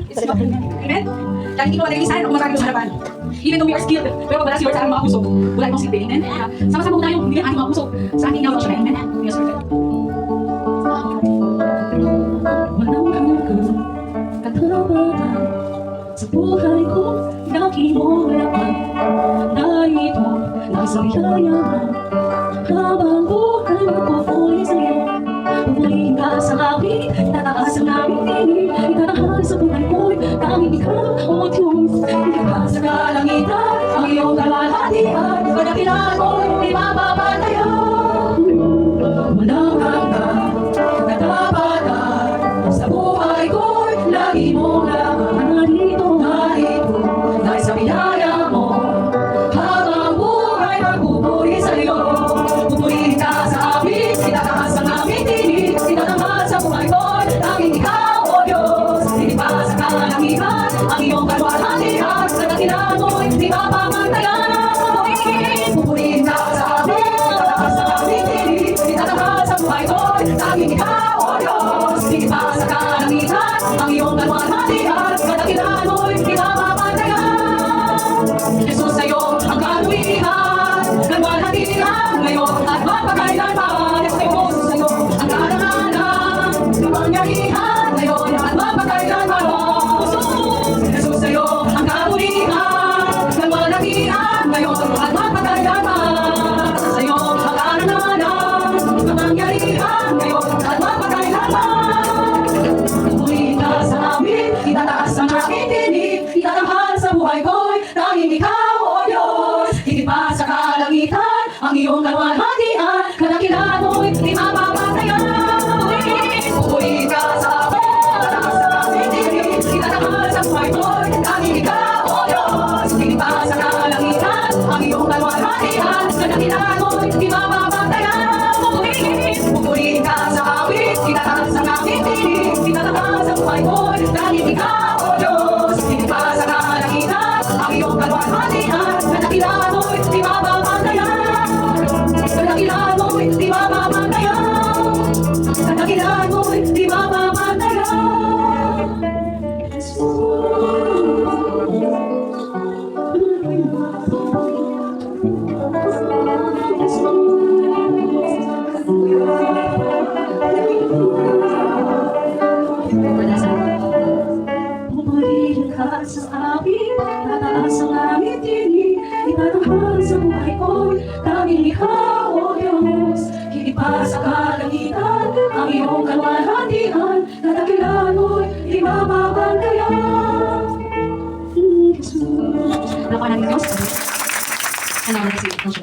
It's not. Amen? Dahil hindi mo madalisahan kung marami sa harapan. Even though we are skilled, pero pag wala si Lord sa ating mga puso, wala itong silbi. Amen? Sama-sama po tayo, hindi ang ating mga puso sa ating inaw siya. Amen? Yes, Lord. Walang hanggang katapatan sa buhay ko, nakimulapan. Narito, nasa biyaya mo, habang buhay magpupuloy sa'yo. Pupurihin ka sa akin, tataas ang aming tingin. Itatahal sa buhay ko'y tanging ikaw, O Diyos. Hindi ka sa kalangitan, ang iyong kalwalhatian. Pagdakilan mo'y di mababantayan. Walang hanggang katapatan sa buhay ko'y lagi mong laman. Narito, dahil sa biyaya mo, habang buhay magpupuri sa'yo. Pupurihin ka sa amin, itataas ang aming tinig. Itatangad sa buhay ko'y tanging ikaw, O Diyos. Hindi pa sa kalangitan, ang iyong kalwalhatian. Sa dakilan mo'y di mapapantayan. Pupurihin ka sa amin, itataas ang aming tinig. Itatangad sa buhay ko'y tanging ikaw, O Diyos. Hindi pa sa kalangitan, ang iyong kalwalhatian. Sa dakilan mo'y di mapapantayan. Jesus, sa'yo ang kaluwihan, kalwalhatian ngayon at mapakailanman. Jesus, sa'yo ang karangalan, kapangyarihan ngayon at mapakailanman. Jesus, sa'yo ang kaluwihan, kalwalhatian ngayon at mapakailanman. Sa'yo ang karangalan, kapangyarihan ngayon at mapakailanman. Pupurihin ka sa amin, itataas ang aking tinig. Itatanghal sa buhay ko'y tanging ikaw, O Diyos. Higit pa sa kalangitan, ang iyong kalwalhatian. Kadakilan mo'y di mapapantayan. Pupurihin ka sa amin, itataas ang aking tinig. Itatanghal sa buhay ko'y tanging ikaw, O Diyos. Higit pa sa kalangitan, ang iyong kalwalhatian. Kadakilan mo'y di mapapantayan. Pupurihin ka sa amin, itataas ang aking tinig. Itatanghal sa buhay ko'y tanging ikaw, O Diyos. Higit pa sa kalangitan, ang iyong kalwalhatian. Kadakilan mo'y di mapapantayan. Kadakilan mo'y di mapapantayan. Kadakilan mo'y di mapapantayan. Pupurihin ka sa amin, tataas ang aming tinig. Itatanghal sa buhay ko'y tanging ikaw, O Diyos. Higit pa sa kalangitan, ang iyong kalwalhatian. Kadakilan mo'y di mapapantayan. Lakuan natin Diyos. Ano na si Diyos.